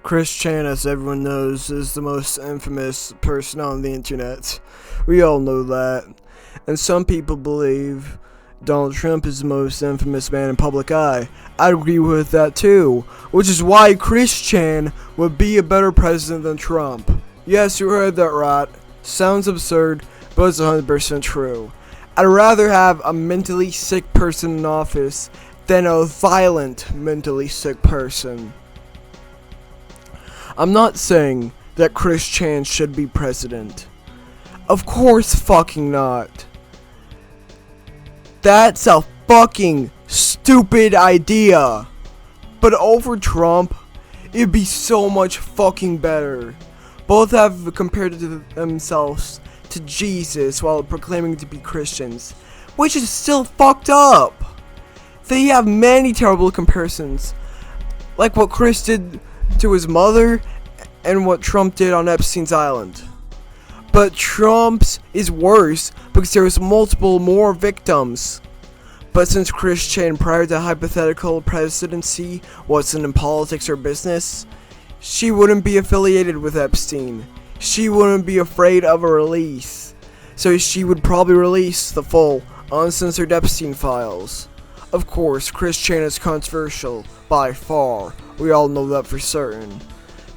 Chris Chan, as everyone knows, is the most infamous person on the internet. We all know that. And some people believe Donald Trump is the most infamous man in public eye. I agree with that too, which is why Chris Chan would be a better president than Trump. Yes, you heard that right. Sounds absurd, but it's 100% true. I'd rather have a mentally sick person in office than a violent mentally sick person. I'm not saying that Chris Chan should be president. Of course fucking not. That's a fucking stupid idea. But over Trump, it'd be so much fucking better. Both have compared themselves to Jesus while proclaiming to be Christians, which is still fucked up. They have many terrible comparisons, like what Chris did to his mother and what Trump did on Epstein's Island. But Trump's is worse because there was multiple more victims. But since Chris Chan prior to hypothetical presidency wasn't in politics or business, she wouldn't be affiliated with Epstein. She wouldn't be afraid of a release. So she would probably release the full, uncensored Epstein files. Of course, Chris Chan is controversial, by far. We all know that for certain.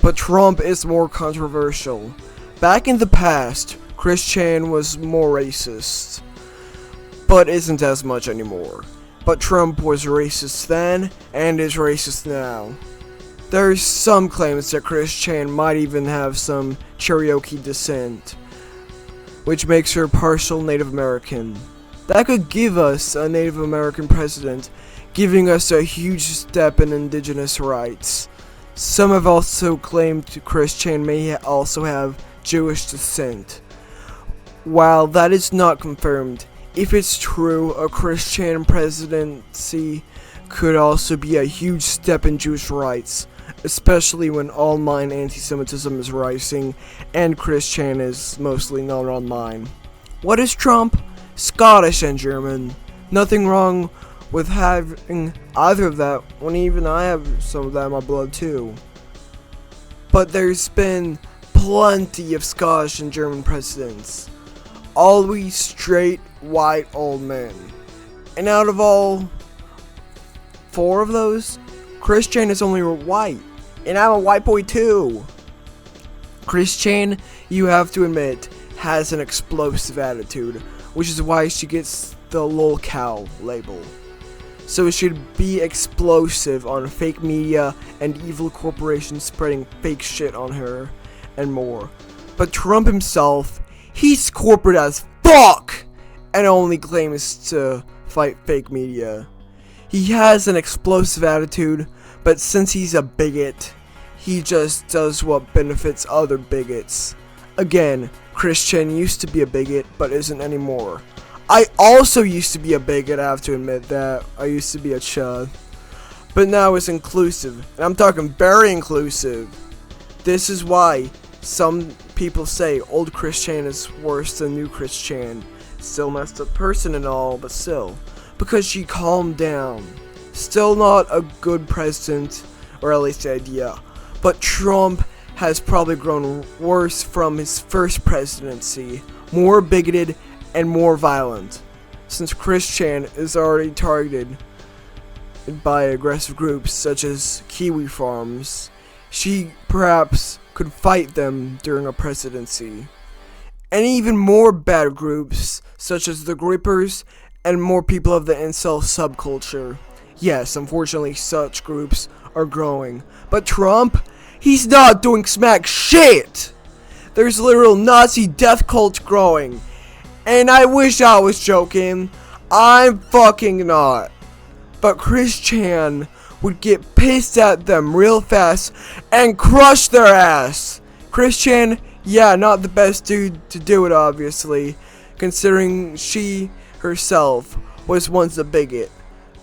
But Trump is more controversial. Back in the past, Chris Chan was more racist, but isn't as much anymore. But Trump was racist then, and is racist now. There's some claims that Chris Chan might even have some Cherokee descent, which makes her partial Native American. That could give us a Native American president, giving us a huge step in indigenous rights. Some have also claimed Chris Chan may also have Jewish descent. While that is not confirmed, if it's true, a Chris Chan presidency could also be a huge step in Jewish rights, especially when online anti-Semitism is rising and Chris Chan is mostly not online. What is Trump? Scottish and German. Nothing wrong with having either of that, when even I have some of that in my blood too. But there's been plenty of Scottish and German presidents. Always straight, white old men. And out of all 4 of those, Chris Chan is only white. And I'm a white boy too. Chris Chan, you have to admit, has an explosive attitude, which is why she gets the lolcow label. So it should be explosive on fake media and evil corporations spreading fake shit on her and more. But Trump himself, he's corporate as fuck and only claims to fight fake media. He has an explosive attitude, but since he's a bigot, he just does what benefits other bigots. Again, Chris Chan used to be a bigot, but isn't anymore. I also used to be a bigot, I have to admit that. I used to be a chud. But now it's inclusive, and I'm talking very inclusive. This is why some people say old Chris Chan is worse than new Chris Chan. Still messed up person and all, but still. Because she calmed down. Still not a good president, or at least the idea. But Trump has probably grown worse from his first presidency, more bigoted and more violent, since Chris Chan is already targeted by aggressive groups such as Kiwi Farms. She perhaps could fight them during a presidency. And even more bad groups such as the Grippers and more people of the incel subculture. Yes, unfortunately such groups are growing. But Trump, he's not doing smack shit! There's literal Nazi death cult growing. And I wish I was joking. I'm fucking not. But Chris Chan would get pissed at them real fast and crush their ass. Chris Chan, yeah, not the best dude to do it obviously, considering she herself was once a bigot.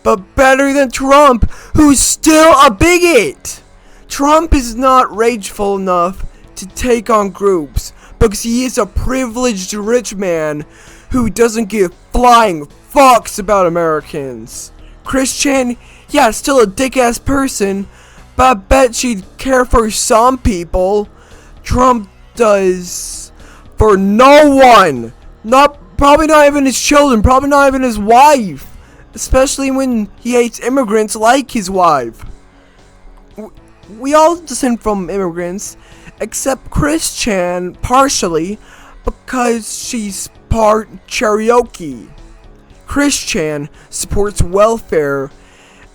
But better than Trump, who's still a bigot! Trump is not rageful enough to take on groups because he is a privileged rich man who doesn't give flying fucks about Americans. Chris Chan, yeah, still a dick-ass person, but I bet she'd care for some people. Trump does for no one. Probably not even his children, probably not even his wife. Especially when he hates immigrants like his wife. We all descend from immigrants, except Christian, partially, because she's part Cherokee. Christian supports welfare,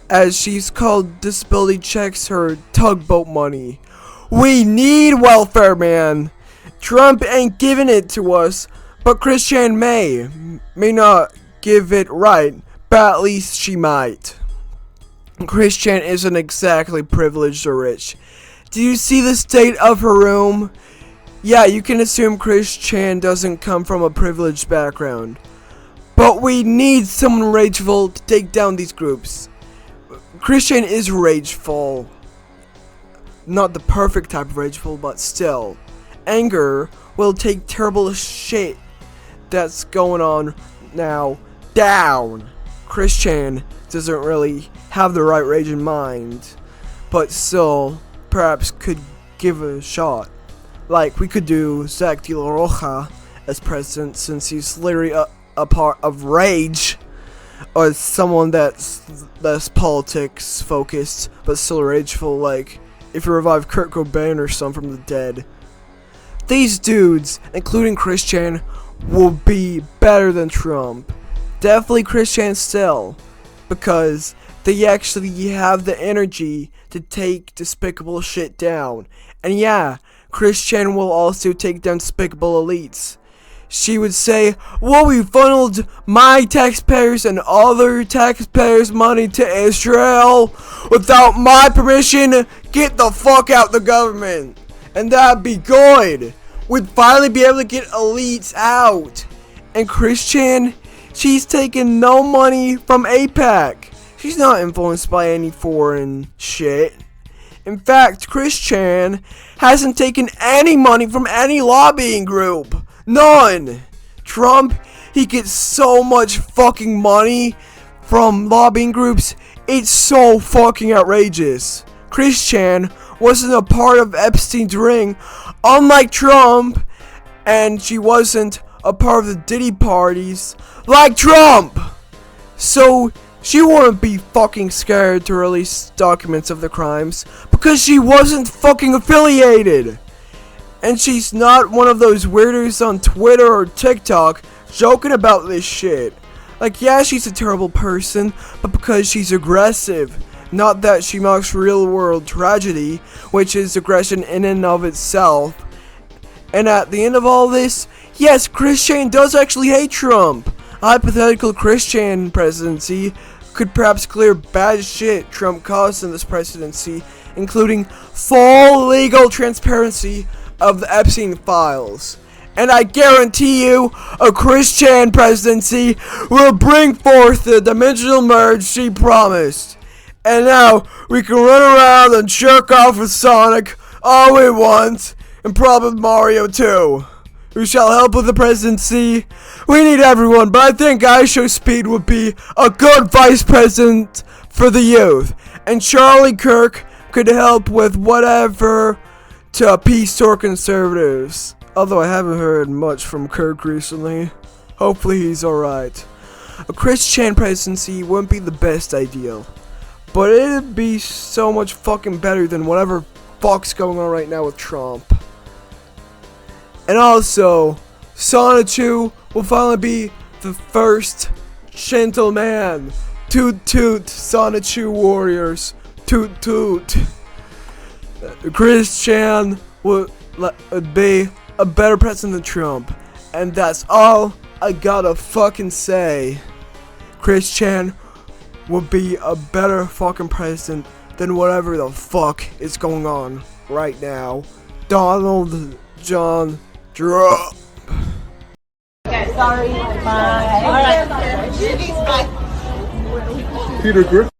as she's called disability checks her tugboat money. We need welfare, man. Trump ain't giving it to us, but Christian may not give it right, but at least she might. Christian isn't exactly privileged or rich. Do you see the state of her room? Yeah, you can assume Christian doesn't come from a privileged background. But we need someone rageful to take down these groups. Christian is rageful. Not the perfect type of rageful, but still. Anger will take terrible shit that's going on now down. Christian doesn't really have the right rage in mind, but still, perhaps could give it a shot. Like, we could do Zach De La Rocha as president, since he's literally a part of rage, or someone that's less politics focused, but still rageful, like if you revive Kurt Cobain or some from the dead. These dudes, including Christian, will be better than Trump. Definitely Christian still, because they actually have the energy to take despicable shit down. And yeah, Christian will also take down despicable elites. She would say, well, we funneled my taxpayers and other taxpayers' money to Israel without my permission. Get the fuck out the government. And that'd be good. We'd finally be able to get elites out. And Christian, she's taking no money from AIPAC. She's not influenced by any foreign shit. In fact, Christian hasn't taken any money from any lobbying group. None. Trump, he gets so much fucking money from lobbying groups. It's so fucking outrageous. Christian wasn't a part of Epstein's ring, unlike Trump, and she wasn't a part of the Diddy parties like Trump. So she wouldn't be fucking scared to release documents of the crimes because she wasn't fucking affiliated. And she's not one of those weirdos on Twitter or TikTok joking about this shit. Like, yeah, she's a terrible person, but because she's aggressive. Not that she mocks real world tragedy, which is aggression in and of itself. And at the end of all this, yes, Christian does actually hate Trump. A hypothetical Christian presidency could perhaps clear bad shit Trump caused in this presidency, including full legal transparency of the Epstein files. And I guarantee you, a Christian presidency will bring forth the dimensional merge she promised. And now, we can run around and jerk off with Sonic all we want, and probably Mario too. Who shall help with the presidency? We need everyone, but I think IShowSpeed would be a good vice president for the youth. And Charlie Kirk could help with whatever to appease our conservatives. Although I haven't heard much from Kirk recently. Hopefully he's alright. A Christian presidency wouldn't be the best idea, but it'd be so much fucking better than whatever fuck's going on right now with Trump. And also, Sonichu will finally be the first gentleman. Toot toot, Sonichu warriors. Toot toot. Christian would be a better president than Trump. And that's all I gotta fucking say. Christian would be a better fucking president than whatever the fuck is going on right now. Donald John Trump. Okay, sorry. Bye. All right. Peter Griffin.